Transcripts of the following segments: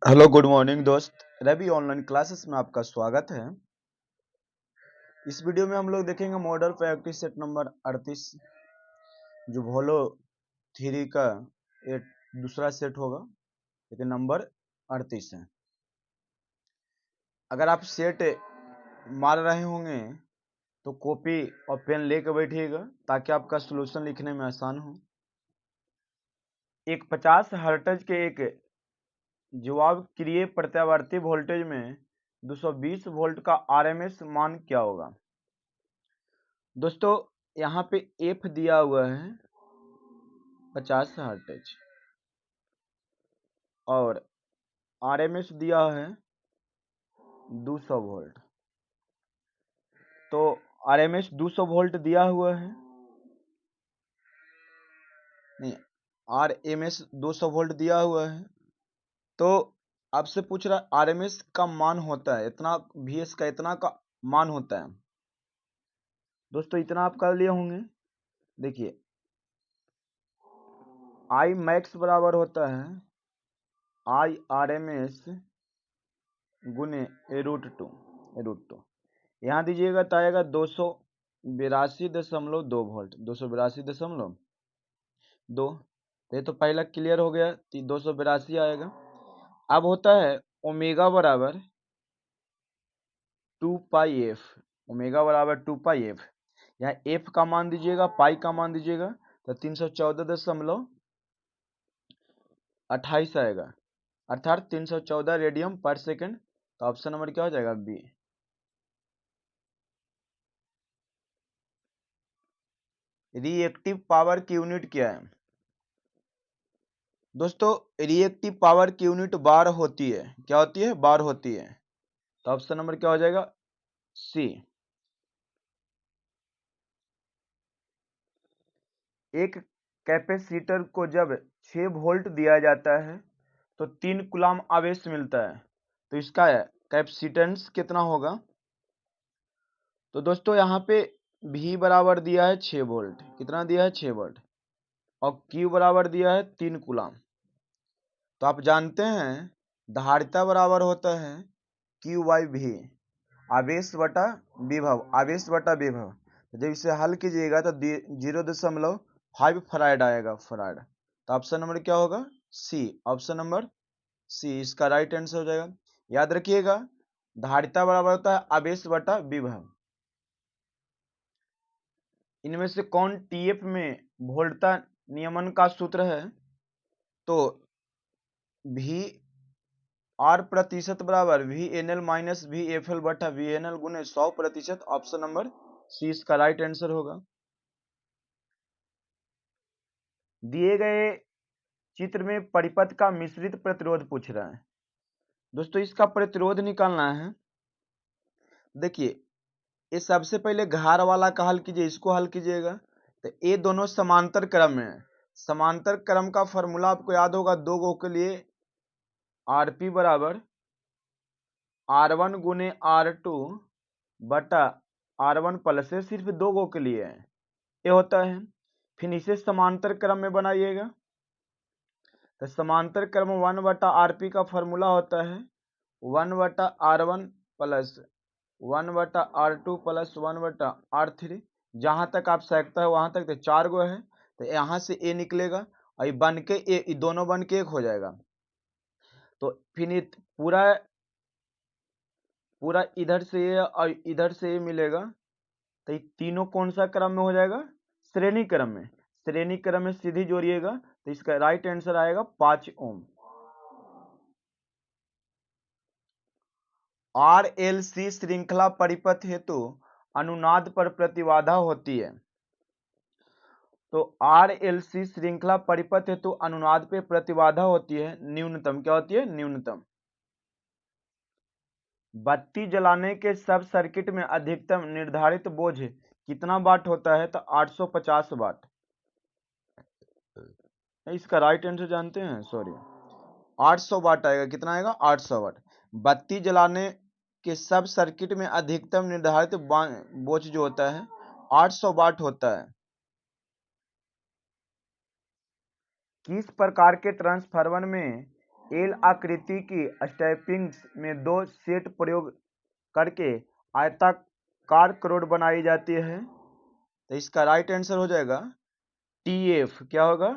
Hello good morning दोस्त। Ravi online classes में आपका स्वागत है। इस वीडियो में हम लोग देखेंगे मॉडल प्रैक्टिस सेट नंबर 38 जो वोलो थ्री का एक दूसरा सेट होगा, लेकिन नंबर 38 है। अगर आप सेट मार रहे होंगे तो कॉपी और पेन लेकर बैठिएगा ताकि आपका सॉल्यूशन लिखने में आसान हो। एक 50 हर्ट्ज के एक जवाब क्रिय प्रत्यावर्ती वोल्टेज में 220 वोल्ट का आरएमएस मान क्या होगा। दोस्तों यहाँ पे एफ दिया हुआ है 50 हर्ट्ज और आरएमएस दिया है 200 वोल्ट। तो आरएमएस 200 वोल्ट दिया हुआ है, नहीं, आरएमएस 200 वोल्ट दिया हुआ है। तो आपसे पूछ रहा है आरएमएस का मान होता है इतना, वीएस का इतना का मान होता है। दोस्तों इतना आप कर लिए होंगे। देखिए आई मैक्स बराबर होता है आई आरएमएस गुने रूट टू। यहाँ दीजिएगा तो आएगा 282.2 वोल्ट, 282.2। तो ये तो पहला क्लियर हो गया, 282 आएगा। अब होता है ओमेगा बराबर 2 पाई एफ, ओमेगा बराबर 2 पाई एफ। यहाँ एफ का मान दीजिएगा, पाई का मान दीजिएगा, तो 314.28 आएगा, अर्थात 314 रेडियन पर सेकेंड। तो ऑप्शन नंबर क्या हो जाएगा, बी। रिएक्टिव पावर की यूनिट क्या है दोस्तों? रिएक्टिव पावर की यूनिट बार होती है। क्या होती है? बार होती है। तो ऑप्शन नंबर क्या हो जाएगा, सी। एक कैपेसिटर को जब 6 वोल्ट दिया जाता है तो 3 कूलम आवेश मिलता है, तो इसका कैपेसिटेंस कितना होगा? तो दोस्तों यहाँ पे V बराबर दिया है 6 वोल्ट, कितना दिया है, 6 वोल्ट, और Q बराबर दिया है 3 कूलम। तो आप जानते हैं धारिता बराबर होता है Q/V, आवेश बटा विभव, आवेश बटा विभव। जब इसे हल कीजिएगा तो 0.5 फराड आएगा, फराड। तो ऑप्शन नंबर क्या होगा, सी। ऑप्शन नंबर सी इसका राइट आंसर हो जाएगा। याद रखिएगा धारिता बराबर होता है आवेश बटा विभव। इनमें से कौन टीएफ में वोल्टता नियमन का सूत्र है? तो भी आर प्रतिशत बराबर V N L minus V F L बटा वी एन एल गुने 100%। ऑप्शन नंबर सी इसका राइट आंसर होगा। दिए गए चित्र में परिपथ का मिश्रित प्रतिरोध पूछ रहा है। दोस्तों इसका प्रतिरोध निकालना है। देखिए ये सबसे पहले घार वाला का हल कीजिए, इसको हल कीजिएगा तो ये दोनों समांतर क्रम में है। समांतर क्रम का फॉर्मूला आपको याद होगा, दो गो के लिए आरपी बराबर R1 गुने R2 बटा R1 प्लस से, सिर्फ दो गो के लिए है ये होता है। फिर इसे समांतर क्रम में बनाइएगा तो समांतर क्रम 1/RP का फॉर्मूला होता है 1/R1 plus 1/R2 plus 1/R3। जहां तक आप सकता है वहां तक, तो 4 गो है, तो यहाँ से ए निकलेगा और ये बन के ए, दोनों बन के एक हो जाएगा। तो फिर पूरा पूरा इधर से ये और इधर से ये मिलेगा, तो ये तीनों कौन सा क्रम में हो जाएगा, श्रेणी क्रम में। श्रेणी क्रम में सीधी जोड़िएगा तो इसका राइट आंसर आएगा 5 ओम। आरएलसी श्रृंखला परिपथ हेतु अनुनाद पर प्रतिबाधा होती है। तो आरएलसी श्रृंखला परिपथ हेतु अनुनाद पे प्रतिबाधा होती है न्यूनतम। क्या होती है? न्यूनतम। बत्ती जलाने के सब सर्किट में अधिकतम निर्धारित बोझ कितना वाट होता है? तो 850 वाट। इसका राइट आंसर जानते हैं, सॉरी 800 वाट आएगा। कितना आएगा? 800 वाट। बत्ती जलाने के सब सर्किट में अधिकतम निर्धारित बोझ जो होता है 800 वाट होता है। किस प्रकार के ट्रांसफार्मर में एल आकृति की स्टैम्पिंग्स में 2 सेट प्रयोग करके आयताकार करोड़ बनाई जाती है। तो इसका राइट आंसर हो जाएगा TF। क्या होगा?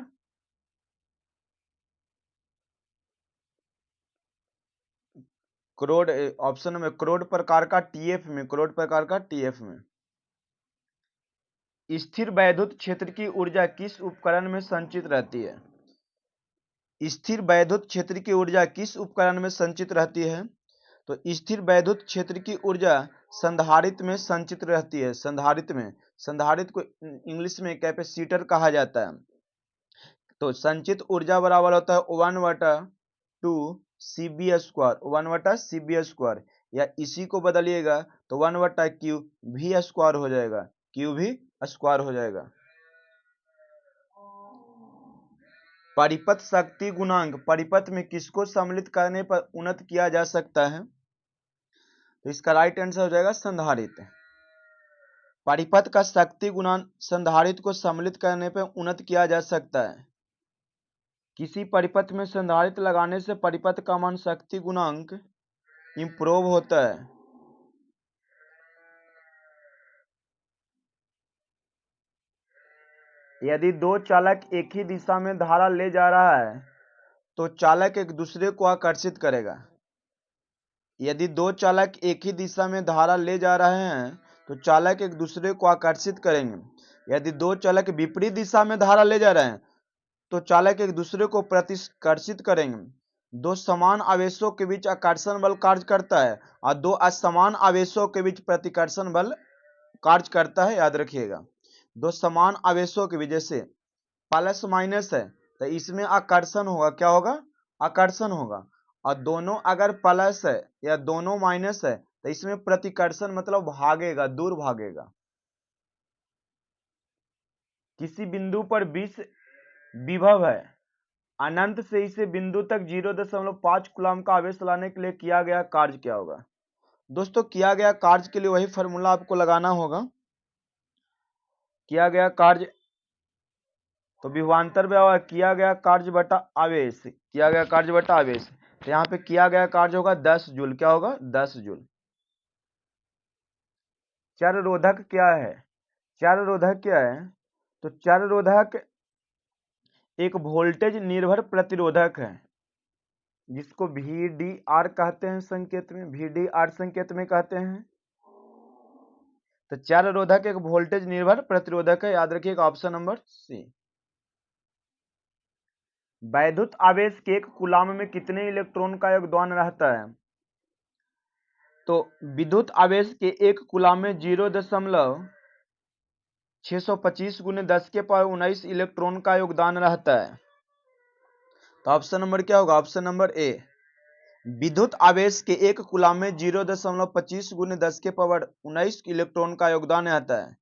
करोड़, ऑप्शन में करोड़ प्रकार का TF में, करोड़ प्रकार का TF में। स्थिर वैद्युत क्षेत्र की ऊर्जा किस उपकरण में संचित रहती है? स्थिर वैद्युत क्षेत्र की ऊर्जा किस उपकरण में संचित रहती है? तो स्थिर वैद्युत क्षेत्र की ऊर्जा संधारित्र में संचित रहती है। संधारित्र में, संधारित्र को इंग्लिश में कैपेसिटर कहा जाता है। तो संचित ऊर्जा बराबर होता है 1/2 CB², 1/2 CB², या इसी को बदलिएगा तो 1/Q V² हो जाएगा, QV² हो जाएगा। परिपथ शक्ति गुणांक परिपथ में किसको सम्मिलित करने पर उन्नत किया जा सकता है? तो इसका राइट आंसर हो जाएगा संधारित्र। परिपथ का शक्ति गुणांक संधारित्र को सम्मिलित करने पर उन्नत किया जा सकता है। किसी परिपथ में संधारित्र लगाने से परिपथ का मान शक्ति गुणांक इंप्रूव होता है। यदि 2 चालक एक ही दिशा में धारा ले जा रहा है तो चालक एक दूसरे को आकर्षित करेगा। यदि 2 चालक एक ही दिशा में धारा ले जा रहे हैं तो चालक एक दूसरे को आकर्षित करेंगे। यदि 2 चालक विपरीत दिशा में धारा ले जा रहे हैं तो चालक एक दूसरे को प्रतिकर्षित करेंगे। 2 समान आवेशों के बीच आकर्षण बल कार्य करता है और 2 असमान आवेशों के बीच प्रतिकर्षण बल कार्य करता है। याद रखिएगा, 2 समान आवेशों के बीच, जैसे प्लस माइनस है तो इसमें आकर्षण होगा। क्या होगा? आकर्षण होगा। और दोनों अगर प्लस है या दोनों माइनस है तो इसमें प्रतिकर्षण मतलब भागेगा, दूर भागेगा। किसी बिंदु पर 20 विभव है, अनंत से इसे बिंदु तक 0.5 कूलम का आवेश लाने के लिए किया गया कार्य क्या होगा? दोस्तों, किया गया कार्य के लिए वही फॉर्मूला आपको लगाना होगा। किया गया कार्य तो विभवांतर व्यवहार किया गया कार्य बटा आवेश, किया गया कार्य बटा आवेश। तो यहाँ पे किया गया कार्य होगा 10 जूल। क्या होगा? 10 जूल। चररोधक क्या है? चररोधक क्या है? तो चररोधक एक वोल्टेज निर्भर प्रतिरोधक है जिसको VDR कहते हैं, संकेत में VDR संकेत में कहते हैं। तो चररोधक एक वोल्टेज निर्भर प्रतिरोधक है। याद रखिएगा, ऑप्शन नंबर सी। वैद्युत आवेश के 1 कूलम में कितने इलेक्ट्रॉन का योगदान रहता है? तो विद्युत आवेश के 1 कूलम में 0.625 × 10⁻19 इलेक्ट्रॉन का योगदान रहता है। तो ऑप्शन नंबर क्या होगा? Option number A. विद्युत आवेश के 1 कूलम में 0.25 × 10⁻19 इलेक्ट्रॉन का योगदान रहता है।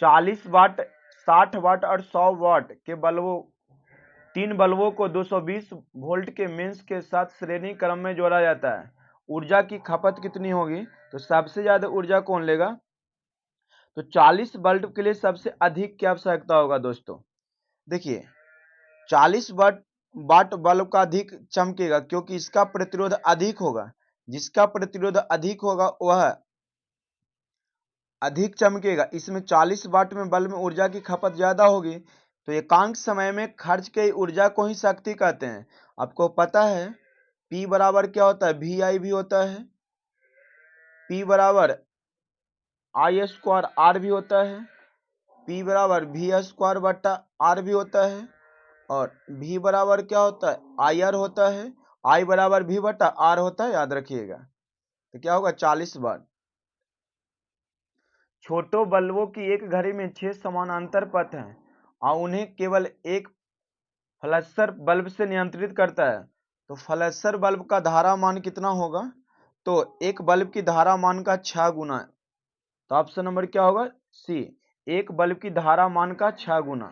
चालीस वाट, 60 वाट और 100 वाट के बल्बों, 3 बल्बों को 220 वोल्ट के मेंस के साथ श्रेणी क्रम में जोड़ा जाता है। ऊर्जा की खपत कितनी होगी? तो सबसे ज्यादा ऊर्जा कौन लेगा? तो 40 बल्ब के लिए सबसे अधिक क्या आवश्यकता होगा? दोस्तों देखिए, 40 वाट बल्ब का अधिक चमकेगा क्योंकि इसका प्रतिरोध अधिक होगा। जिसका प्रतिरोध अधिक होगा वह अधिक चमकेगा। इसमें 40 वाट में बल्ब में ऊर्जा की खपत ज्यादा होगी। तो एकांक समय में खर्च की ऊर्जा को ही शक्ति कहते हैं। आपको पता है P बराबर क्या होता है? VI भी होता है। P बराबर I² R भी होता है। P बराबर V² बट्टा R भी होता है। और V बराबर क्या होता है? IR होता है। I बराबर V बट्टा R होता है। याद रखिएगा। तो क्या होगा? 40 वाट। छोटो बल्बों की एक घड़ी में 6 समानांतर पथ हैं और उन्हें केवल एक फ्लैशर बल्ब से नियंत्रित करता है। तो फ्लैशर बल्ब का धारा मान कितना होगा? तो एक बल्ब की धारा मान का 6 गुना। तो ऑप्शन नंबर क्या होगा? सी, एक बल्ब की धारा मान का 6 गुना।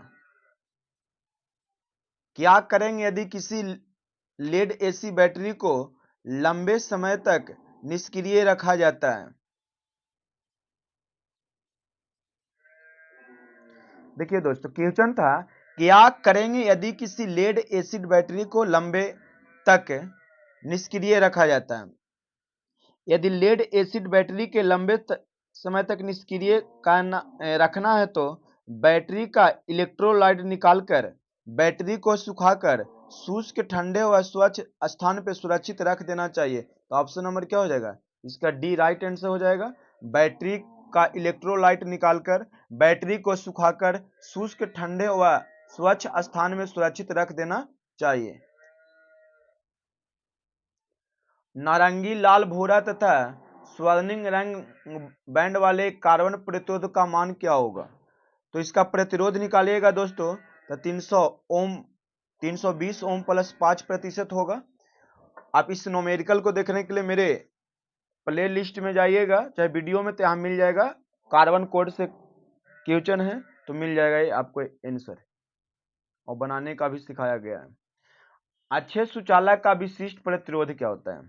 क्या करेंगे यदि किसी लेड एसी बैटरी को लंबे समय तक निष्क्रिय रखा जाता है? देखिए दोस्तों, क्वेश्चन था क्या करेंगे यदि किसी लेड एसिड बैटरी को लंबे तक निष्क्रिय रखा जाता है। यदि लेड एसिड बैटरी के लंबे समय तक निष्क्रिय रखना है तो बैटरी का इलेक्ट्रोलाइट निकालकर बैटरी को सुखाकर शुष्क, ठंडे व स्वच्छ स्थान पर सुरक्षित रख देना चाहिए। तो ऑप्शन नंबर क्या हो जाएगा? इसका डी राइट आंसर हो जाएगा। बैटरी का इलेक्ट्रोलाइट निकालकर बैटरी को सुखाकर शुष्क, ठंडे व स्वच्छ स्थान में सुरक्षित रख देना चाहिए। नारंगी, लाल, भूरा तथा स्वर्णिम रंग बैंड वाले कार्बन प्रतिरोध का मान क्या होगा? तो इसका प्रतिरोध निकालिएगा दोस्तों तो 300 ओम 320 ओम प्लस 5% होगा। आप इस न्यूमेरिकल को देखने के लिए मेरे प्ले लिस्ट में जाइएगा, चाहे वीडियो में, तो यहाँ मिल जाएगा। कार्बन कोड से क्वेश्चन है तो मिल जाएगा ये आपको आंसर, और बनाने का भी सिखाया गया है। अच्छे सुचालक का विशिष्ट प्रतिरोध क्या होता है?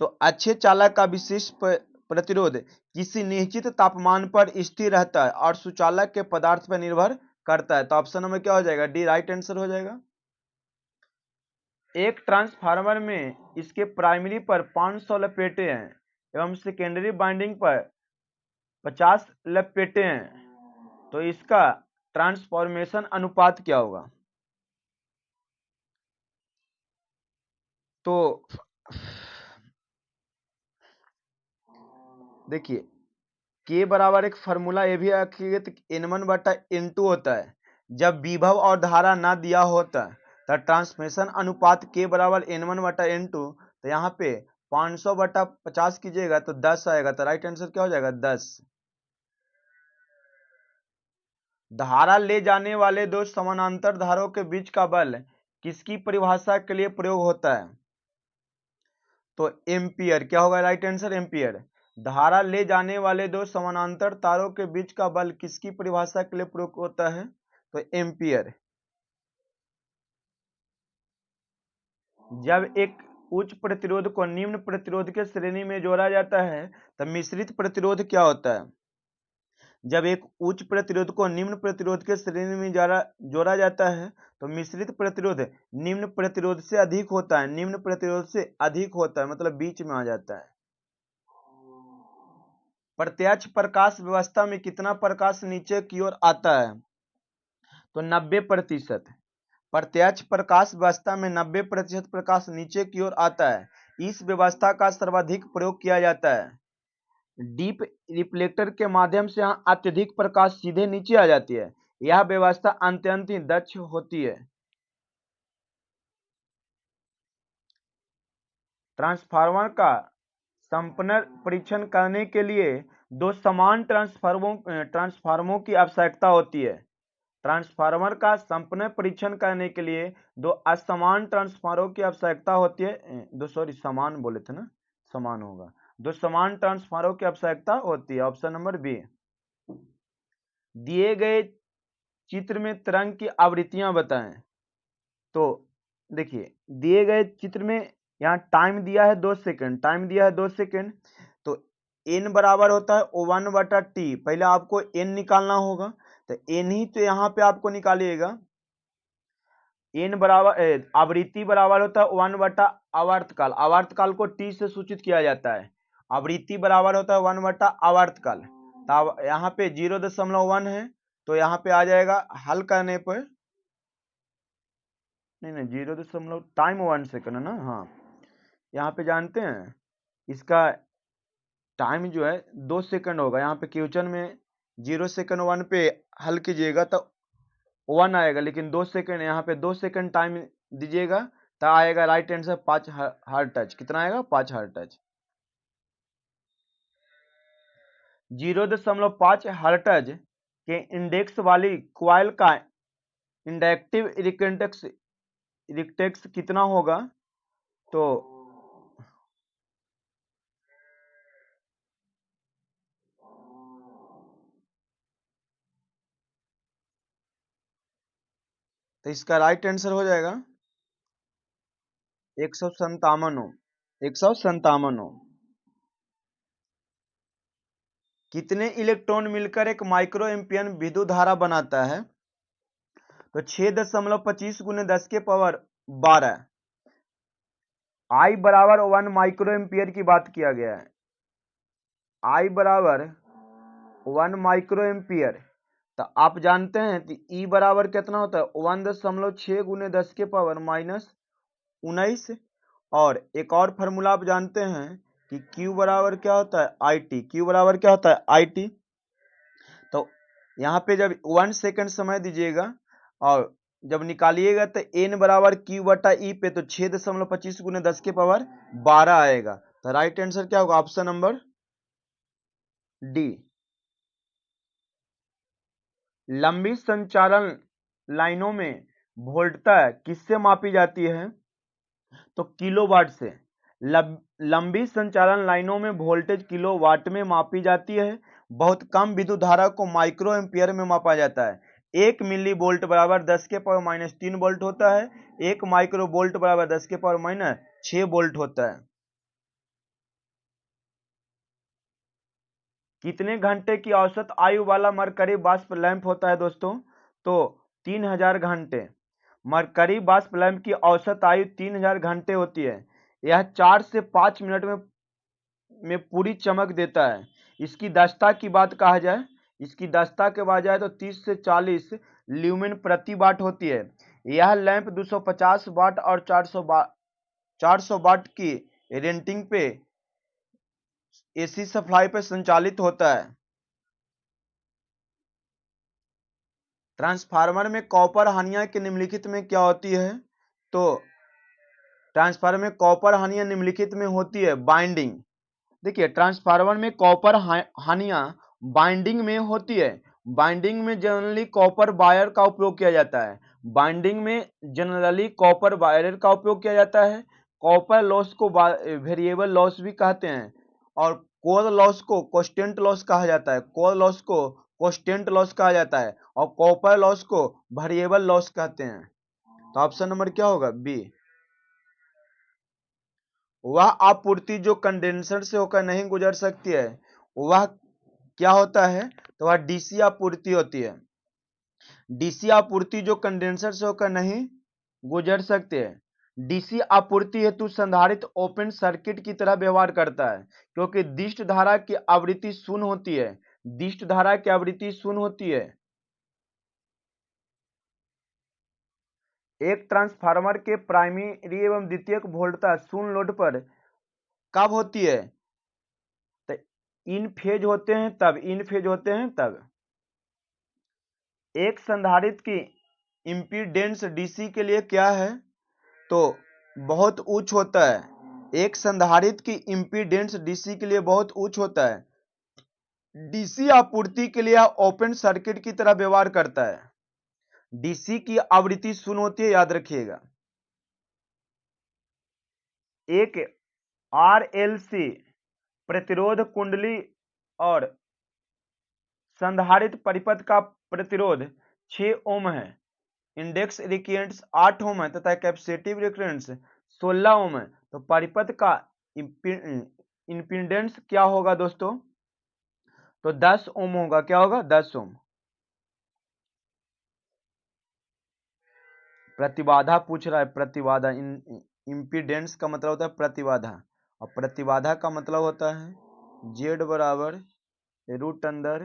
तो अच्छे चालक का विशिष्ट प्रतिरोध किसी निश्चित तापमान पर स्थिर रहता है और सुचालक के पदार्थ पर निर्भर करता है। तो ऑप्शन नंबर क्या हो जाएगा? डी राइट आंसर हो जाएगा। एक ट्रांसफार्मर में इसके प्राइमरी पर 500 लपेटे हैं एवं सेकेंडरी वाइंडिंग पर 50 लपेटे हैं, तो इसका ट्रांसफॉर्मेशन अनुपात क्या होगा? तो देखिए, के बराबर एक फार्मूला ये भी रखिए तो N1/N2 होता है। जब विभव और धारा ना दिया होता तो ट्रांसमिशन अनुपात के बराबर N1/N2, तो यहाँ पे 500/50 कीजिएगा तो 10 आएगा। तो राइट आंसर क्या हो जाएगा? 10। धारा ले जाने वाले दो समानांतर धारों के बीच का बल किसकी परिभाषा के लिए प्रयोग होता है? तो एम्पियर क्या होगा? Right answer ampere. धारा ले जाने वाले दो समानांतर तारों के बीच का बल किसकी परिभाषा के लिए प्रयोग होता है? तो एम्पियर। जब एक उच्च प्रतिरोध को निम्न प्रतिरोध के श्रेणी में जोड़ा जाता है तो मिश्रित प्रतिरोध क्या होता है? जब एक उच्च प्रतिरोध को निम्न प्रतिरोध के श्रेणी में जोड़ा जाता है तो मिश्रित प्रतिरोध निम्न प्रतिरोध से अधिक होता है। निम्न प्रतिरोध से अधिक होता है मतलब बीच में आ जाता है। प्रत्यक्ष प्रकाश व्यवस्था में कितना प्रकाश नीचे की ओर आता है? तो 90%। प्रत्यक्ष प्रकाश व्यवस्था में 90% प्रकाश नीचे की ओर आता है। इस व्यवस्था का सर्वाधिक प्रयोग किया जाता है। डीप रिफ्लेक्टर के माध्यम से यहाँ अत्यधिक प्रकाश सीधे नीचे आ जाती है। यह व्यवस्था अत्यंत ही दक्ष होती है। ट्रांसफार्मर का संपन्न परीक्षण करने के लिए दो समान ट्रांसफार्मरों की आवश्यकता होती है। ट्रांसफार्मर का संपन्न परीक्षण करने के लिए दो असमान ट्रांसफार्मरों की आवश्यकता होती है। समान बोले थे ना, समान होगा। दो समान ट्रांसफार्मरों की आवश्यकता होती है। Option number B. दिए गए चित्र में तरंग की आवृत्तियां बताएं। तो देखिए, दिए गए चित्र में यहाँ टाइम दिया है 2 सेकंड, टाइम दिया है 2 सेकंड। तो n बराबर होता है 1/t। पहले आपको n निकालना होगा, तो n ही तो यहाँ पे आपको निकालिएगा। n बराबर आवृत्ति बराबर होता है 1/आवर्तकाल। आवर्तकाल को t से सूचित किया जाता है। आवृत्ति बराबर होता है 1/आवर्तकाल। तो यहाँ पे 0.1 है, तो यहाँ पे आ जाएगा हल करने पर, नहीं 0. टाइम 1 सेकंड है ना। हाँ, यहाँ पे जानते हैं इसका टाइम जो है 2 सेकंड होगा। यहाँ पे क्वेश्चन में 0 सेकंड 1 पे हल कीजिएगा तो 1 आएगा, लेकिन 2 सेकंड, यहाँ पे 2 सेकंड टाइम दीजिएगा तो आएगा राइट आंसर 5 हर्ट्ज। कितना आएगा? 5 हर्ट्ज। 0.5 हर्ट्ज के इंडेक्स वाली क्वाइल का इंडक्टिव रिएक्टेंस कितना होगा? तो इसका राइट आंसर हो जाएगा 157 ओम। 157 ओम। कितने इलेक्ट्रॉन मिलकर एक माइक्रो एम्पियर विद्युत धारा बनाता है? तो 6.25 गुने 10 के पावर 12। I बराबर 1 माइक्रो एम्पियर की बात किया गया है। I बराबर 1 माइक्रो एम्पियर, तो आप जानते हैं कि E बराबर कितना होता है? 1.6 गुने 10 के पावर -19। और एक और फार्मूला आप जानते हैं कि Q बराबर क्या होता है? IT। Q बराबर क्या होता है? IT। तो यहाँ पे जब 1 सेकंड समय दीजिएगा और जब निकालिएगा तो N बराबर Q बटा E पे तो 6.25 गुने 10 के पावर 12 आएगा। तो राइट आंसर क्या होगा? Option number D. लंबी संचालन लाइनों में वोल्टता किससे मापी जाती है? तो किलोवाट से। लंबी संचालन लाइनों में वोल्टेज किलोवाट में मापी जाती है। बहुत कम विद्युत धारा को माइक्रो एम्पियर में मापा जाता है। 1 मिली वोल्ट बराबर 10 के पावर -3 वोल्ट होता है। 1 माइक्रो वोल्ट बराबर 10 के पावर -6 वोल्ट होता है। कितने घंटे की औसत आयु वाला मरकरी वाष्प लैंप होता है दोस्तों? तो 3000 घंटे। मरकरी वाष्प लैंप की औसत आयु 3000 घंटे होती है। यह 4 से 5 मिनट में पूरी चमक देता है। इसकी दक्षता की बात कहा जाए, इसकी दक्षता के बाद जाए तो 30 से 40 ल्यूमेन प्रति वाट होती है। यह लैंप 250 वाट और 400 वाट की रेटिंग पे एसी सप्लाई पर संचालित होता है। ट्रांसफार्मर में कॉपर हानियां के निम्नलिखित में क्या होती है? तो ट्रांसफार्मर में कॉपर हानियां निम्नलिखित में होती है बाइंडिंग। देखिए ट्रांसफार्मर में कॉपर हानियां बाइंडिंग में होती है। बाइंडिंग में जनरली कॉपर वायर का उपयोग किया जाता है। बाइंडिंग में जनरली कॉपर वायर का उपयोग किया जाता है। कॉपर लॉस को वेरिएबल लॉस भी कहते हैं और कोर लॉस को कांस्टेंट लॉस कहा जाता है। कोर लॉस को कांस्टेंट लॉस कहा जाता है और कॉपर लॉस को वेरिएबल लॉस कहते हैं। तो ऑप्शन नंबर क्या होगा? बी। वह आपूर्ति जो कंडेंसर से होकर नहीं गुजर सकती है वह क्या होता है? तो वह डीसी आपूर्ति होती है। डीसी आपूर्ति जो कंडेंसर से होकर नहीं गुजर सकते हैं। डीसी आपूर्ति हेतु संधारित्र ओपन सर्किट की तरह व्यवहार करता है क्योंकि दिष्ट धारा की आवृत्ति शून्य होती है। दिष्ट धारा की आवृत्ति शून्य होती है। एक ट्रांसफार्मर के प्राइमरी एवं द्वितीयक वोल्टता शून्य लोड पर कब होती है? तो इन फेज होते हैं तब। एक संधारित्र की इम्पीडेंस डीसी के लिए क्या है? तो बहुत उच्च होता है। एक संधारित्र की इम्पीडेंस डीसी के लिए बहुत उच्च होता है। डीसी आपूर्ति के लिए ओपन सर्किट की तरह व्यवहार करता है। डीसी की आवृत्ति शून्य होती है, याद रखिएगा। एक आरएलसी प्रतिरोध कुंडली और संधारित्र परिपथ का प्रतिरोध 6 ओम है। इंडेक्स रिएक्टेंस 8 ओम है तथा कैपेसिटिव रिएक्टेंस 16 ओम है। तो परिपथ का इंपीडेंस क्या होगा दोस्तों? तो 10 ओम होगा। क्या होगा? 10 ओम। प्रतिबाधा पूछ रहा है। प्रतिबाधा, इंपीडेंस का मतलब होता है प्रतिबाधा और प्रतिबाधा का मतलब होता है जेड बराबर रूट अंदर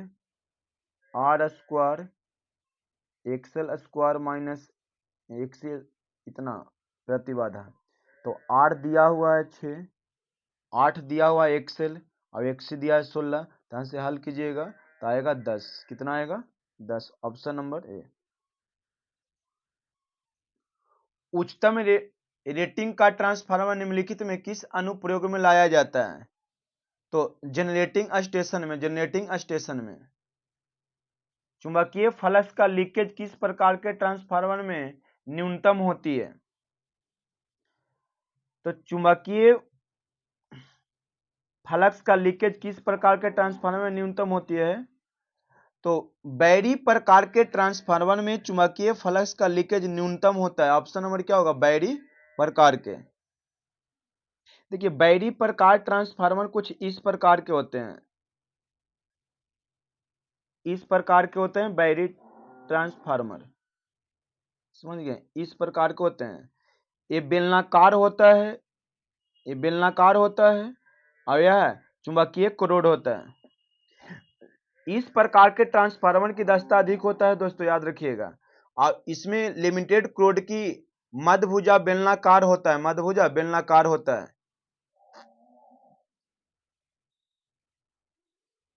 R square XL square minus एक से इतना प्रतिबाधा। तो आर दिया हुआ है 6, 8 दिया हुआ है एक्सएल और एक्स दिया है 16। तो यहाँ से हल कीजिएगा तो आएगा 10। कितना आएगा? 10। Option number A. उच्चतम रेटिंग का ट्रांसफार्मर निम्नलिखित में किस अनुप्रयोग में लाया जाता है? तो जनरेटिंग स्टेशन में। चुंबकीय फ्लक्स का लीकेज किस प्रकार के ट्रांसफार्मर में न्यूनतम होती है? तो चुंबकीय फ्लक्स का लीकेज किस प्रकार के ट्रांसफार्मर में न्यूनतम होती है? तो बैरी प्रकार के ट्रांसफार्मर में चुंबकीय फ्लक्स का लीकेज न्यूनतम होता है। ऑप्शन नंबर क्या होगा? बैरी प्रकार के। देखिए बैरी प्रकार ट्रांसफार्मर कुछ इस प्रकार के होते हैं। इस प्रकार के होते हैं बैरी ट्रांसफार्मर, समझ गए, इस प्रकार के होते हैं। ये बेलनाकार होता है, ये बेलनाकार होता है और यह चुंबकीय कोरोड होता है। इस प्रकार के ट्रांसफार्मर की दक्षता अधिक होता है दोस्तों, याद रखिएगा। और इसमें लिमिटेड कोरोड की मध्यभुजा बेलनाकार होता है, मध्यभुजा बेलनाकार होता है।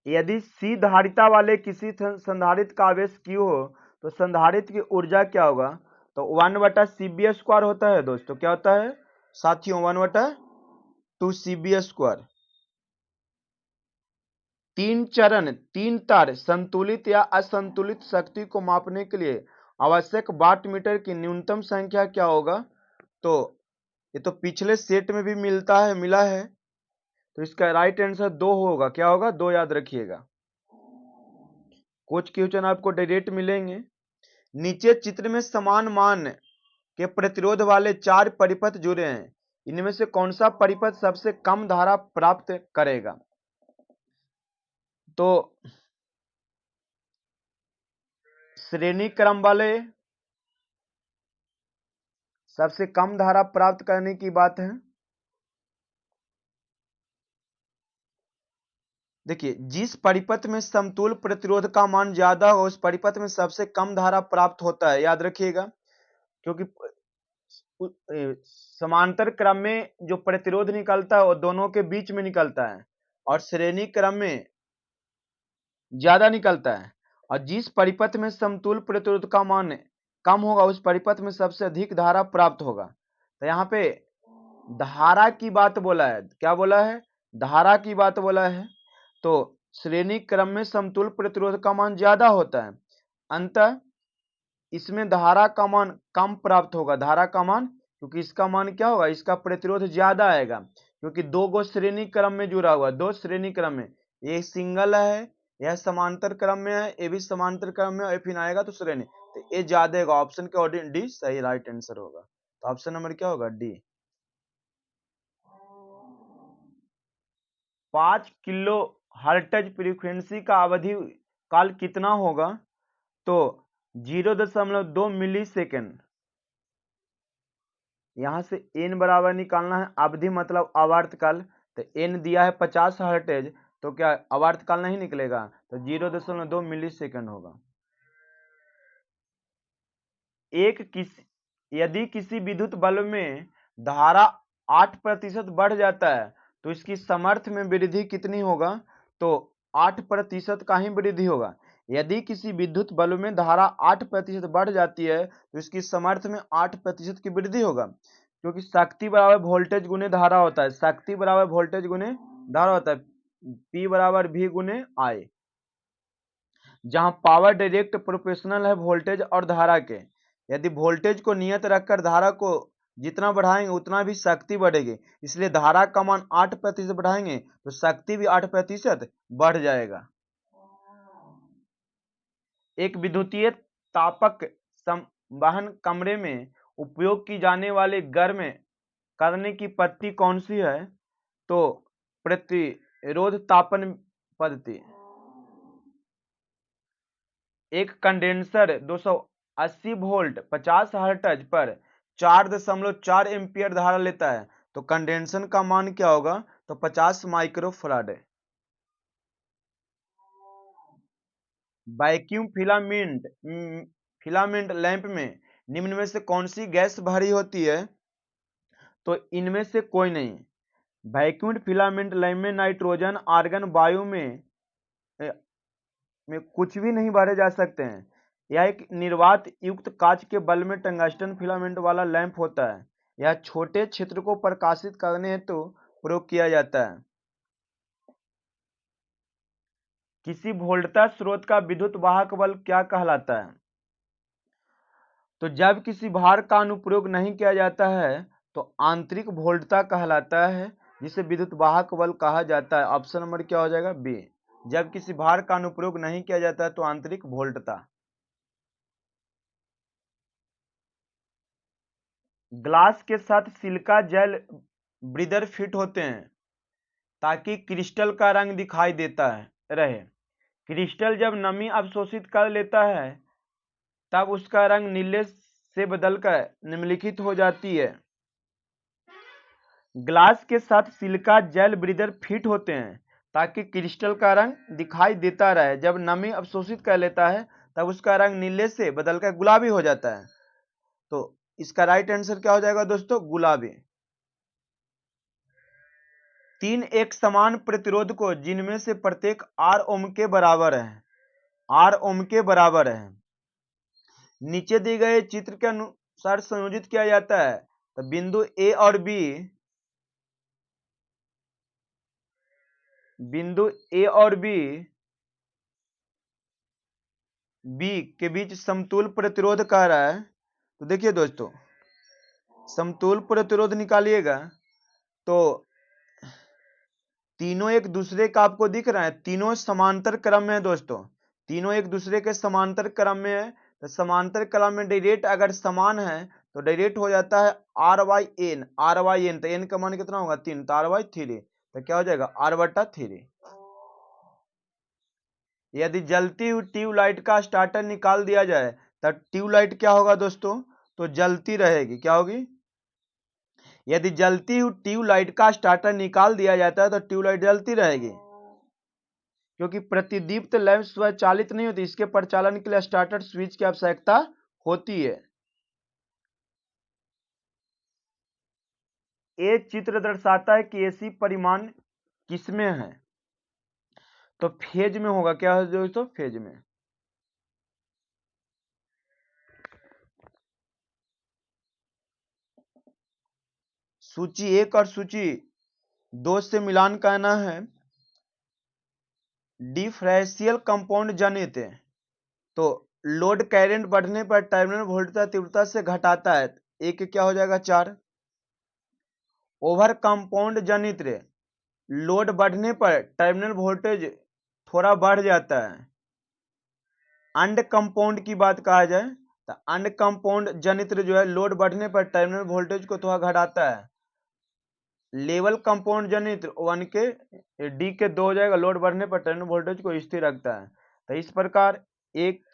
यदि सी धारिता वाले किसी संधारित्र का आवेश Q हो तो संधारित्र की ऊर्जा क्या होगा? तो 1/CB² होता है दोस्तों, क्या होता है साथियों? 1/2CB²। तीन चरण, तीन तार संतुलित या असंतुलित शक्ति को मापने के लिए आवश्यक वाट मीटर की न्यूनतम संख्या क्या होगा? तो ये तो पिछले सेट में भी मिला है, तो इसका राइट आंसर 2 होगा। क्या होगा? 2, याद रखिएगा। कुछ क्वेश्चन आपको डायरेक्ट मिलेंगे। नीचे चित्र में समान मान के प्रतिरोध वाले 4 परिपथ जुड़े हैं, इनमें से कौन सा परिपथ सबसे कम धारा प्राप्त करेगा? तो श्रेणी क्रम वाले सबसे कम धारा प्राप्त करने की बात है। देखिए, जिस परिपथ में समतुल्य प्रतिरोध का मान ज्यादा हो उस परिपथ में सबसे कम धारा प्राप्त होता है, याद रखिएगा। क्योंकि समांतर क्रम में जो प्रतिरोध निकलता है वो दोनों के बीच में निकलता है और श्रेणी क्रम में ज्यादा निकलता है। और जिस परिपथ में समतुल्य प्रतिरोध का मान कम होगा उस परिपथ में सबसे अधिक धारा प्राप्त होगा। तो यहाँ पे धारा की बात बोला है, क्या बोला है? धारा की बात बोला है। तो श्रेणी क्रम में समतुल्य प्रतिरोध का मान ज्यादा होता है, अंततः इसमें धारा का मान कम प्राप्त होगा, धारा का मान, क्योंकि इसका मान क्या होगा? इसका प्रतिरोध ज्यादा आएगा, क्योंकि दो गो श्रेणी क्रम में जुड़ा हुआ, दो श्रेणी क्रम में, ये सिंगल है, यह समांतर क्रम में है, ये भी समांतर क्रम में, और फिर आएगा तो श्रेणी, तो ये ज्यादा होगा। ऑप्शन के अकॉर्डिंग डी सही राइट आंसर होगा। तो ऑप्शन नंबर क्या होगा? डी। 5 किलो हर्ट्ज फ्रीक्वेंसी का अवधि काल कितना होगा? तो 0.2 मिली सेकेंड। यहां से n बराबर निकालना है, अवधि मतलब आवर्तकाल, तो n दिया है 50 हर्ट्ज, तो क्या आवर्तकाल नहीं निकलेगा? तो 0.2 मिली सेकेंड होगा। यदि किसी विद्युत बल्ब में धारा 8% बढ़ जाता है तो इसकी समर्थ में वृद्धि कितनी होगा? तो 8% का ही वृद्धि होगा। यदि किसी विद्युत बल्ब में धारा 8% बढ़ जाती है तो इसकी समर्थ में 8% की वृद्धि होगा, क्योंकि शक्ति बराबर वोल्टेज गुने धारा होता है, शक्ति बराबर वोल्टेज गुने धारा होता है, P बराबर V गुने I, जहां पावर डायरेक्ट प्रोपोर्शनल है वोल्टेज और धारा के। यदि वोल्टेज को नियत रखकर धारा को जितना बढ़ाएंगे उतना भी शक्ति बढ़ेगी, इसलिए धारा का मान 8% बढ़ाएंगे तो शक्ति भी 8% बढ़ जाएगा। एक विद्युतीय तापक संवहन कमरे में उपयोग की जाने वाली गर्म करने की पद्धति कौन सी है? तो प्रतिरोध तापन पद्धति। एक कंडेंसर 280 वोल्ट 50 हर्ट्ज पर 4.4 एम्पियर धारा लेता है, तो कंडेंसर का मान क्या होगा? तो 50 माइक्रोफराड। वैक्यूम फिलामेंट लैंप में निम्न में से कौन सी गैस भरी होती है? तो इनमें से कोई नहीं। वैक्यूम फिलामेंट लैंप में नाइट्रोजन आर्गन वायु में कुछ भी नहीं भरे जा सकते हैं। यह एक निर्वात युक्त कांच के बल्ब में टंगस्टन फिलामेंट वाला लैंप होता है। यह छोटे क्षेत्र को प्रकाशित करने हेतु प्रयोग किया जाता है। किसी वोल्टता स्रोत का विद्युत वाहक बल क्या कहलाता है? तो जब किसी भार का अनुप्रयोग नहीं किया जाता है तो आंतरिक वोल्टता कहलाता है, जिसे विद्युत वाहक बल कहा जाता है। ऑप्शन नंबर क्या हो जाएगा? बी। जब किसी भार का अनुप्रयोग नहीं किया जाता है तो आंतरिक वोल्टता। ग्लास के साथ सिलिका जेल ब्रीदर फिट होते हैं ताकि क्रिस्टल का रंग दिखाई देता है रहे। क्रिस्टल जब नमी अवशोषित कर लेता है तब उसका रंग नीले से बदलकर निम्नलिखित हो जाती है। ग्लास के साथ सिलिका जेल ब्रीदर फिट होते हैं ताकि क्रिस्टल का रंग दिखाई देता रहे। जब नमी अवशोषित कर लेता है तब उसका रंग नीले से बदलकर गुलाबी हो जाता है। तो इसका राइट आंसर क्या हो जाएगा दोस्तों? गुलाबी। 3 एक समान प्रतिरोध को जिनमें से प्रत्येक R ओम के बराबर है, R ओम के बराबर है, नीचे दिए गए चित्र के अनुसार संयोजित किया जाता है। तो बिंदु A और B, बिंदु A और B के बीच समतुल प्रतिरोध कह रहा है। तो देखिए दोस्तों, समतुल प्रतिरोध निकालिएगा तो तीनों एक दूसरे का आपको दिख रहा है, तीनों समांतर क्रम में है दोस्तों, तीनों एक दूसरे के समांतर क्रम में है। तो समांतर क्रम में डायरेक्ट अगर समान है तो डायरेक्ट हो जाता है R by N, R by N. तो एन का मान कितना होगा? 3, तो R बाई 3। तो क्या हो जाएगा? R/3। यदि जलती हुई ट्यूबलाइट का स्टार्टर निकाल दिया जाए तो ट्यूबलाइट क्या होगा दोस्तों? तो जलती रहेगी। क्या होगी? यदि जलती हुई ट्यूबलाइट का स्टार्टर निकाल दिया जाता है तो ट्यूबलाइट जलती रहेगी, क्योंकि प्रतिदीप्त लैंप स्वचालित नहीं होती, इसके परिचालन के लिए स्टार्टर स्विच की आवश्यकता होती है। ये चित्र दर्शाता है कि एसी परिमाण किसमें है? तो फेज में होगा। क्या है दोस्तों? फेज में। सूची 1 और सूची 2 से मिलान कहना है डिफरेंशियल कंपाउंड जनित। तो लोड करंट बढ़ने पर टर्मिनल वोल्टेज तीव्रता से घटाता है। एक क्या हो जाएगा? 4। ओवर कंपाउंड जनित लोड बढ़ने पर टर्मिनल वोल्टेज थोड़ा बढ़ जाता है। अंड कंपाउंड की बात कहा जाए तो अंड कंपाउंड जनित्र जो है लोड बढ़ने पर टर्मिनल वोल्टेज को थोड़ा घटाता है। लेवल कंपाउंड जनित्र 1 के डी के 2 हो जाएगा, लोड बढ़ने पर टर्मिनल वोल्टेज को स्थिर रखता है। तो इस प्रकार एक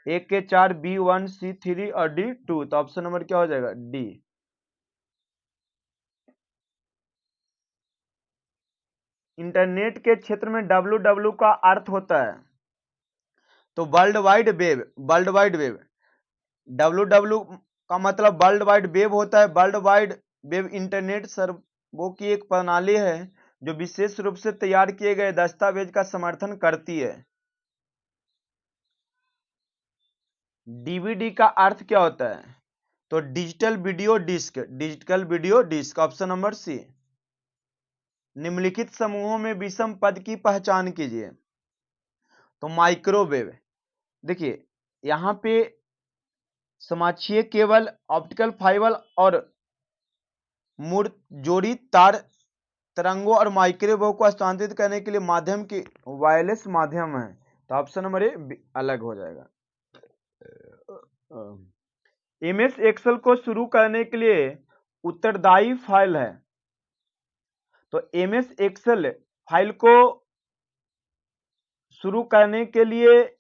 के 4, B1, C3 और D2। तो ऑप्शन नंबर क्या हो जाएगा? डी। इंटरनेट के क्षेत्र में WW का अर्थ होता है तो world wide web, world wide web. WW का मतलब वर्ल्ड वाइड वेब होता है। वर्ल्ड वाइड वेब इंटरनेट सर्वरों की एक प्रणाली है जो विशेष रूप से तैयार किए गए दस्तावेज का समर्थन करती है। डीवीडी का अर्थ क्या होता है? तो digital video disc, digital video disc. Option number C. निम्नलिखित समूहों में विषम पद की पहचान कीजिए। तो माइक्रोवेव, देखिए यहाँ पे समाक्षीय केबल, ऑप्टिकल फाइबर और मूर जोड़ी तार तरंगों और माइक्रोवेव को हस्तांतरित करने के लिए माध्यम की वायरलेस माध्यम है। तो ऑप्शन नंबर ए अलग हो जाएगा। एमएस एक्सेल को शुरू करने के लिए उत्तरदायी फाइल है। तो एमएस एक्सेल फाइल को शुरू करने के लिए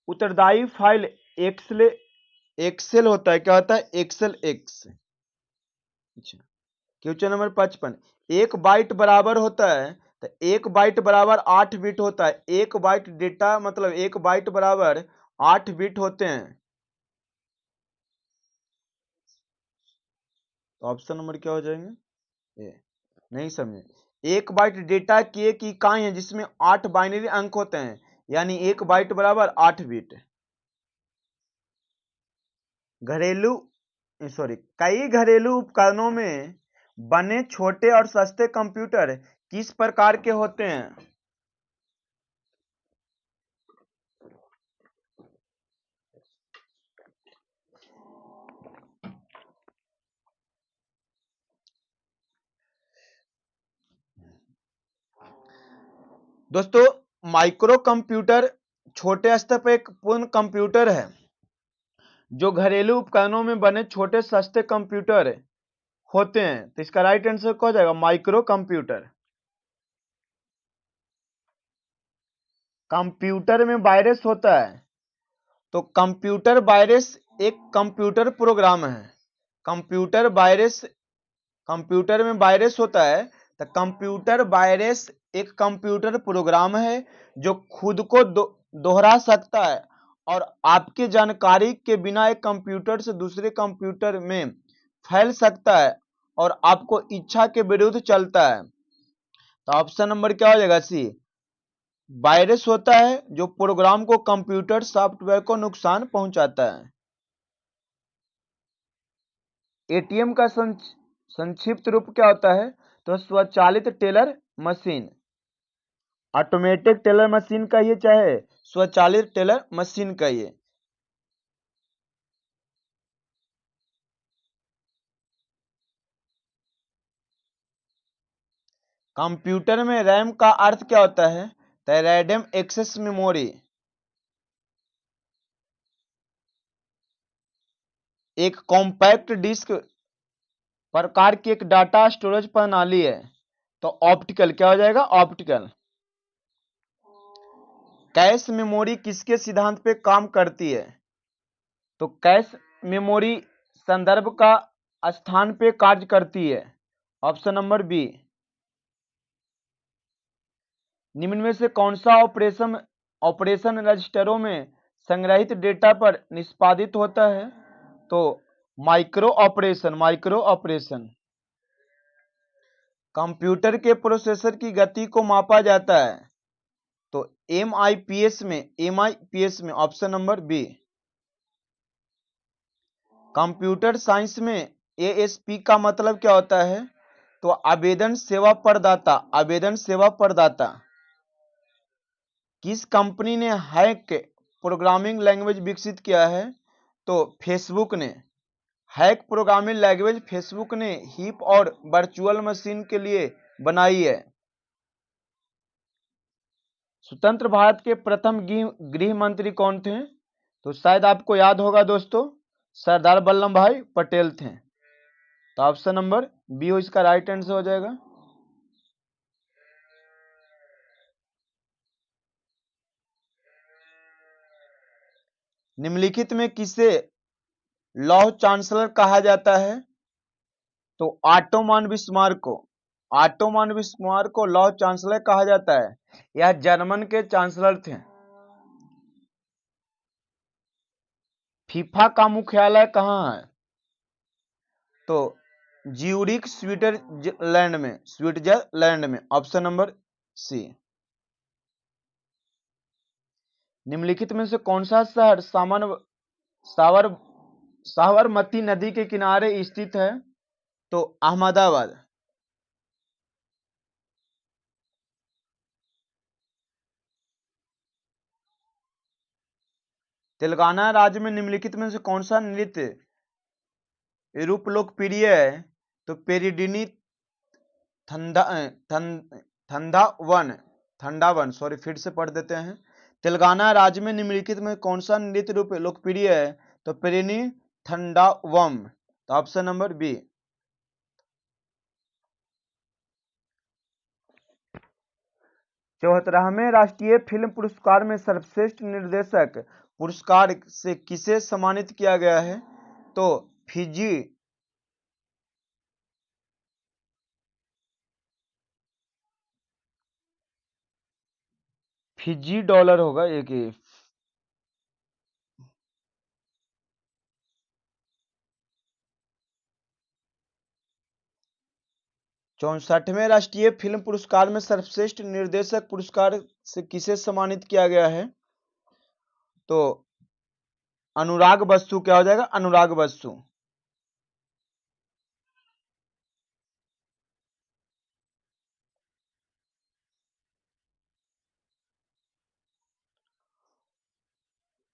उत्तरदायी फाइल एक्सेल होता है। क्या होता है? Excel X. अच्छा, क्वेश्चन नंबर 55। 1 बाइट बराबर होता है तो 1 बाइट बराबर 8 बिट होता है। 1 बाइट डेटा मतलब 1 बाइट बराबर 8 बिट होते हैं। तो ऑप्शन नंबर क्या हो जाएंगे? ए। नहीं समझे? 1 बाइट डेटा की एक इकाई है जिसमें 8 बाइनरी अंक होते हैं, यानी 1 बाइट बराबर 8 बिट। कई घरेलू उपकरणों में बने छोटे और सस्ते कंप्यूटर किस प्रकार के होते हैं? दोस्तों, माइक्रो कंप्यूटर छोटे स्तर पर एक पूर्ण कंप्यूटर है जो घरेलू उपकरणों में बने छोटे सस्ते कंप्यूटर होते हैं। तो इसका राइट आंसर क्या हो जाएगा? Micro computer. कंप्यूटर में वायरस होता है तो कंप्यूटर वायरस एक कंप्यूटर प्रोग्राम है। कंप्यूटर में वायरस होता है तो कंप्यूटर वायरस एक कंप्यूटर प्रोग्राम है जो खुद को दोहरा सकता है और आपकी जानकारी के बिना एक कंप्यूटर से दूसरे कंप्यूटर में फैल सकता है और आपको इच्छा के विरुद्ध चलता है। तो ऑप्शन नंबर क्या हो जाएगा? सी। वायरस होता है जो प्रोग्राम को कंप्यूटर सॉफ्टवेयर को नुकसान पहुंचाता है। एटीएम का संक्षिप्त रूप क्या होता है? तो स्वचालित teller machine. Automatic teller machine कहिए चाहे स्वचालित टेलर मशीन कहिए। कंप्यूटर में रैम का अर्थ क्या होता है? तो रैंडम एक्सेस मेमोरी। एक कॉम्पैक्ट डिस्क प्रकार की एक डाटा स्टोरेज प्रणाली है। तो ऑप्टिकल क्या हो जाएगा? ऑप्टिकल। कैश मेमोरी किसके सिद्धांत पे काम करती है? तो कैश मेमोरी संदर्भ का स्थान पे कार्य करती है। Option number B. निम्न में से कौन सा ऑपरेशन रजिस्टरों में संग्रहित डेटा पर निष्पादित होता है? तो माइक्रो ऑपरेशन। कंप्यूटर के प्रोसेसर की गति को मापा जाता है तो एमआईपीएस में option number B. Computer science में एएसपी का मतलब क्या होता है? तो आवेदन सेवा प्रदाता। किस कंपनी ने हैक प्रोग्रामिंग लैंग्वेज विकसित किया है? तो फेसबुक ने। हैक प्रोग्रामिंग लैंग्वेज फेसबुक ने हीप और वर्चुअल मशीन के लिए बनाई है। स्वतंत्र भारत के प्रथम गृह मंत्री कौन थे? तो शायद आपको याद होगा दोस्तों, सरदार वल्लभ भाई पटेल थे। तो ऑप्शन नंबर बी हो इसका राइट आंसर हो जाएगा। निम्नलिखित में किसे लौह चांसलर कहा जाता है? तो ऑटोमान बिस्मार्क को लौह चांसलर कहा जाता है। यह जर्मन के चांसलर थे। फीफा का मुख्यालय कहाँ है? तो ज्यूरिख स्विट्जरलैंड में ऑप्शन नंबर सी। निम्नलिखित में से कौन सा शहर साबरमती नदी के किनारे स्थित है? तो अहमदाबाद। तेलंगाना राज्य में निम्नलिखित में से कौन सा नृत्य रूप लोकप्रिय है? तो पेरिडिनी थंडावन सॉरी फिर से पढ़ देते हैं। तेलंगाना राज्य में निम्नलिखित में कौन सा नृत्य रूप लोकप्रिय है? तो पेरिनी थंडावम। तो ऑप्शन नंबर बी। 74वें राष्ट्रीय फिल्म पुरस्कार में सर्वश्रेष्ठ निर्देशक पुरस्कार से किसे सम्मानित किया गया है? तो फिजी डॉलर होगा एक ही। 64वें राष्ट्रीय फिल्म पुरस्कार में सर्वश्रेष्ठ निर्देशक पुरस्कार से किसे सम्मानित किया गया है? तो अनुराग बसु क्या हो जाएगा? अनुराग बसु।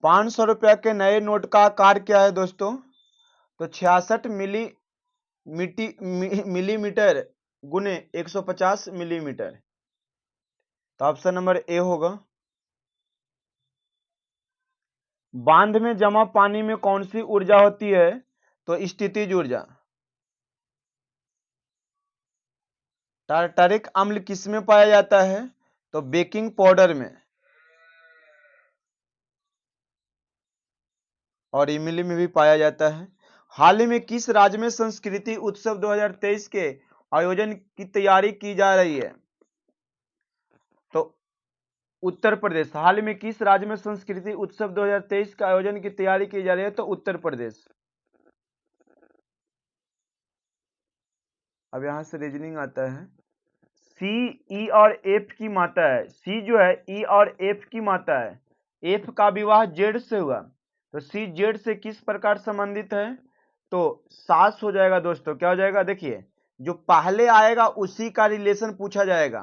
₹500 के नए नोट का आकार क्या है दोस्तों? तो 66 मिलीमीटर गुने 150 मिलीमीटर। तो ऑप्शन नंबर ए होगा। बांध में जमा पानी में कौन सी ऊर्जा होती है? तो स्थितिज ऊर्जा। टार्टरिक अम्ल किस में पाया जाता है? तो बेकिंग पाउडर में। और इमली में भी पाया जाता है। हाल ही में किस राज्य में संस्कृति उत्सव 2023 के आयोजन की तैयारी की जा रही है? तो उत्तर प्रदेश। हाल ही में किस राज्य में संस्कृति उत्सव 2023 के आयोजन की तैयारी की जा रही है? तो उत्तर प्रदेश। अब यहां से रीजनिंग आता है। सी ई और एफ की माता है। सी जो है ई और एफ की माता है। एफ का विवाह जेड से हुआ, तो सी जेड से किस प्रकार संबंधित है? तो सास हो जाएगा दोस्तों। क्या हो जाएगा? देखिए, जो पहले आएगा उसी का रिलेशन पूछा जाएगा,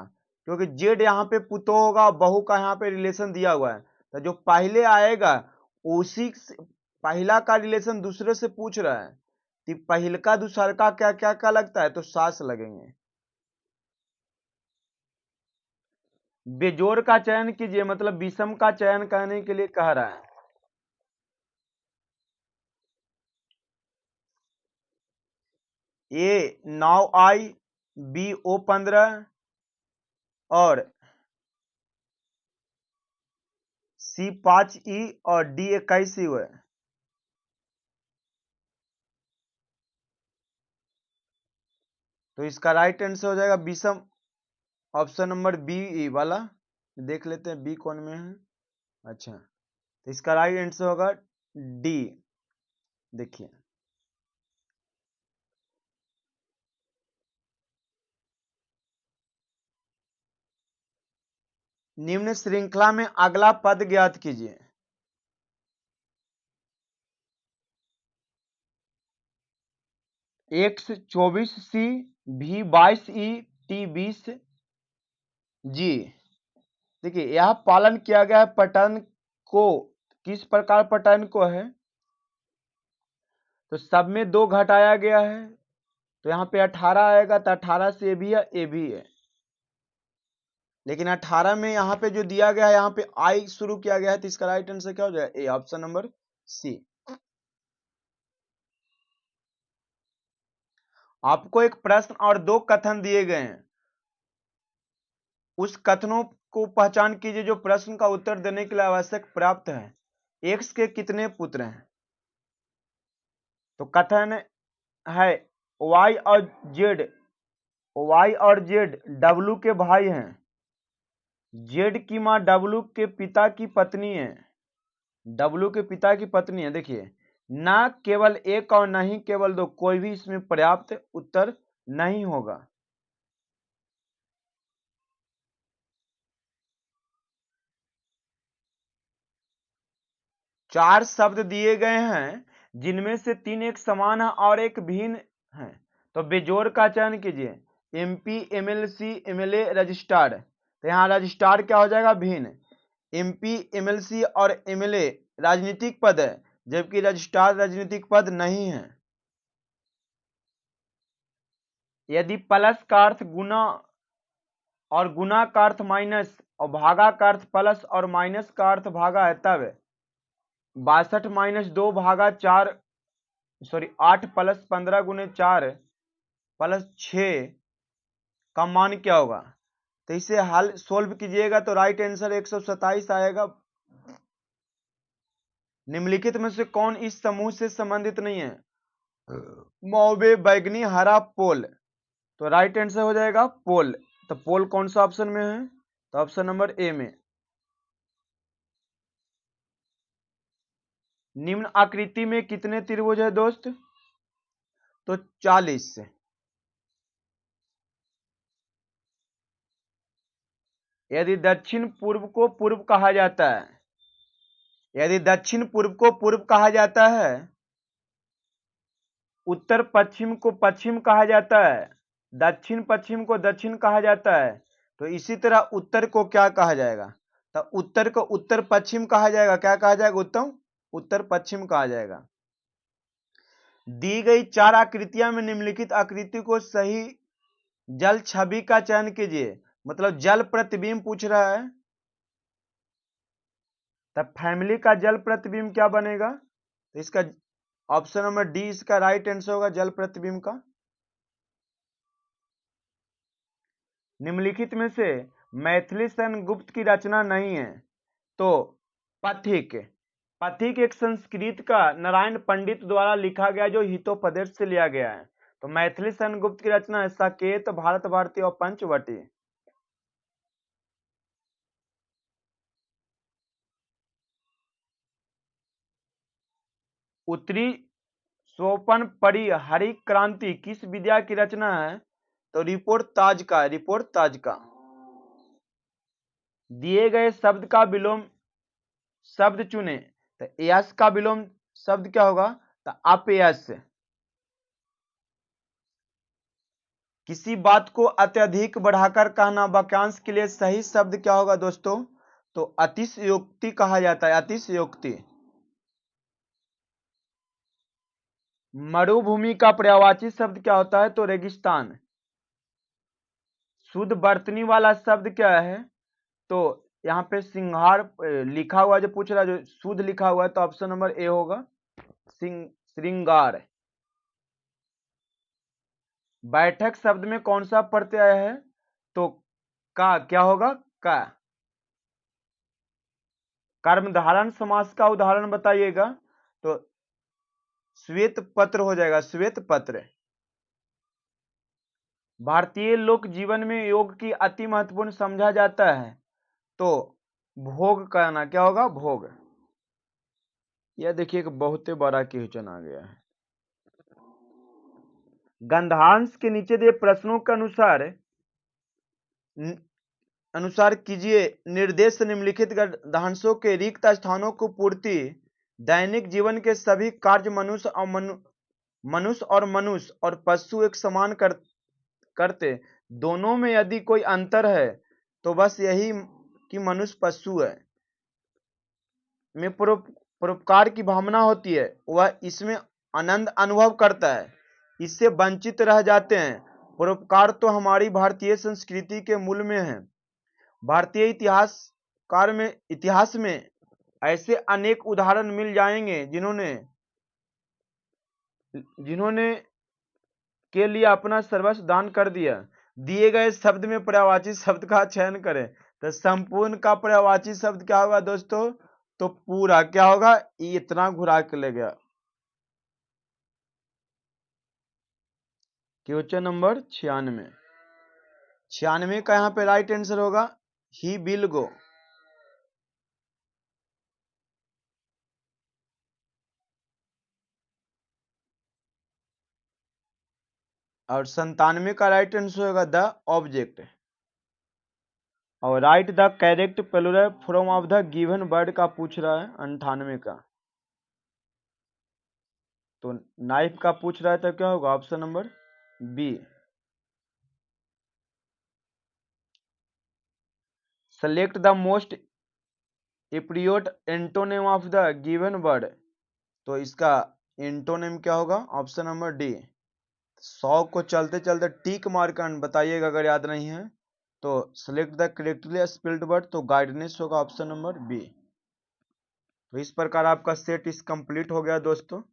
क्योंकि जेड यहाँ पे पुतो होगा, बहू का यहाँ पे रिलेशन दिया हुआ है, तो जो पहले आएगा उसी पहला का रिलेशन दूसरे से पूछ रहा है, तो पहल का दूसर का क्या क्या क्या लगता है? तो सास लगेंगे। बेजोड़ का चयन कीजिए, मतलब विषम का चयन करने के लिए कह रहा है। ए 9I, बी O15 और सी 5E और डी 21 हुए। तो इसका राइट आंसर हो जाएगा विषम, ऑप्शन नंबर बी वाला। देख लेते हैं बी कौन में है। अच्छा, तो इसका राइट आंसर होगा डी। देखिए, निम्न श्रृंखला में अगला पद ज्ञात कीजिए। X 24C, भी 22E, टी 20 जी। देखिए, यह पालन किया गया है पैटर्न को। किस प्रकार पैटर्न को है? तो सब में 2 घटाया गया है, तो यहाँ पे 18 आएगा, तो 18 से ए भी है, ए भी है। लेकिन 18 में यहाँ पे जो दिया गया है, यहाँ पे आई शुरू किया गया है, तो इसका राइट आंसर क्या हो जाएगा? ए, ऑप्शन नंबर सी। आपको एक प्रश्न और 2 कथन दिए गए हैं, उस कथनों को पहचान कीजिए जो प्रश्न का उत्तर देने के लिए आवश्यक प्राप्त है। एक्स के कितने पुत्र हैं? तो कथन है वाई और जेड, वाई और जेड डब्लू के भाई हैं। जेड की मां डब्लू के पिता की पत्नी है। डब्लू के पिता की पत्नी है। देखिए, ना केवल एक और नहीं केवल 2, कोई भी इसमें पर्याप्त उत्तर नहीं होगा। चार शब्द दिए गए हैं, जिनमें से 3 एक समान है और एक भिन्न है, तो बेजोड़ का चयन कीजिए। MP, MLC, MLA, registrar. तो यहाँ रजिस्ट्रार क्या हो जाएगा? भिन्न। एमपी, एमएलसी और एमएलए राजनीतिक पद है, जबकि रजिस्ट्रार राजनीतिक पद नहीं है। यदि प्लस का अर्थ गुना और गुना का अर्थ माइनस और भागा का अर्थ प्लस और माइनस का अर्थ भागा है, तब 62 माइनस 2 भागा 4, सॉरी 8 प्लस 15 गुने 4 प्लस 6 का मान क्या होगा? तो इसे हल सोल्व कीजिएगा तो राइट आंसर 127 आएगा। निम्नलिखित में से कौन इस समूह से संबंधित नहीं है? मौबे, बैगनी, हरा, पोल। तो राइट आंसर हो जाएगा पोल। तो पोल कौन सा ऑप्शन में है? तो ऑप्शन नंबर ए में। निम्न आकृति में कितने त्रिभुज है दोस्त? तो 40। यदि दक्षिण पूर्व को पूर्व कहा जाता है, यदि दक्षिण पूर्व को पूर्व कहा जाता है, उत्तर पश्चिम को पश्चिम कहा जाता है, दक्षिण पश्चिम को दक्षिण कहा जाता है, तो इसी तरह उत्तर को क्या कहा जाएगा? तो उत्तर को उत्तर पश्चिम कहा जाएगा। क्या कहा जाएगा? उत्तम उत्तर पश्चिम कहा जाएगा। दी गई 4 आकृतियां में निम्नलिखित आकृति को सही जल छवि का चयन कीजिए। मतलब जल प्रतिबिंब पूछ रहा है, तब फैमिली का जल प्रतिबिंब क्या बनेगा? तो इसका ऑप्शन नंबर डी इसका राइट आंसर होगा, जल प्रतिबिंब का। निम्नलिखित में से मैथिली सेन गुप्त की रचना नहीं है। तो पथिक, पथिक एक संस्कृत का नारायण पंडित द्वारा लिखा गया जो हितोपदेश से लिया गया है। तो मैथिली सन गुप्त की रचना है साकेत, भारत भारती और पंचवटी। उत्तरी सोपन परी हरि क्रांति किस विद्या की रचना है? तो रिपोर्ट ताज का। दिए गए शब्द का विलोम शब्द चुने। तो यश का विलोम शब्द क्या होगा? तो अपयश। किसी बात को अत्यधिक बढ़ाकर कहना वाक्यांश के लिए सही शब्द क्या होगा दोस्तों? तो अतिशयोक्ति कहा जाता है, अतिशयोक्ति। मरुभूमि का पर्यायवाची शब्द क्या होता है? तो रेगिस्तान। शुद्ध बर्तनी वाला शब्द क्या है? तो यहाँ पे सिंहार लिखा हुआ जो पूछ रहा है, जो शुद्ध लिखा हुआ है, तो ऑप्शन नंबर ए होगा श्रृंगार। बैठक शब्द में कौन सा प्रत्यय है? तो का क्या होगा? का। कर्मधारय समास का उदाहरण बताइएगा। तो श्वेत पत्र हो जाएगा, श्वेत पत्र। भारतीय लोक जीवन में योग की अति महत्वपूर्ण समझा जाता है। तो भोग कहना क्या होगा? भोग। यह देखिए एक बहुत बड़ा क्वेश्चन आ गया है। गंधांश के नीचे दिए प्रश्नों के अनुसार कीजिए। निर्देश निम्नलिखित गंधांशों के रिक्त स्थानों को पूर्ति। दैनिक जीवन के सभी कार्य मनुष्य और पशु एक समान करते। दोनों में यदि कोई अंतर है तो बस यही कि मनुष्य पशु है में परोपकार की भावना होती है, वह इसमें आनंद अनुभव करता है, इससे वंचित रह जाते हैं। परोपकार तो हमारी भारतीय संस्कृति के मूल में है। भारतीय इतिहास में ऐसे अनेक उदाहरण मिल जाएंगे जिन्होंने के लिए अपना सर्वस्व दान कर दिया। दिए गए शब्द में पर्यायवाची शब्द का चयन करें। तो संपूर्ण का पर्यायवाची शब्द क्या होगा दोस्तों? तो पूरा क्या होगा? इतना घुरा के ले गया। क्वेश्चन नंबर 96 का यहाँ पे राइट आंसर होगा ही विल गो। और 97 का राइट आंसर होगा द ऑब्जेक्ट। और write the correct plural form of the given word का पूछ रहा है 98 का। तो नाइफ का पूछ रहा है तो क्या होगा? Option number B. Select the most appropriate antonym of the given word. तो इसका एंटोनिम क्या होगा? Option number D. 100 को चलते चलते टिक मार्कर बताइएगा अगर याद नहीं है। तो select the correctly spelled word, तो गाइडनेस होगा ऑप्शन नंबर बी। तो इस प्रकार आपका सेट इस कंप्लीट हो गया दोस्तों।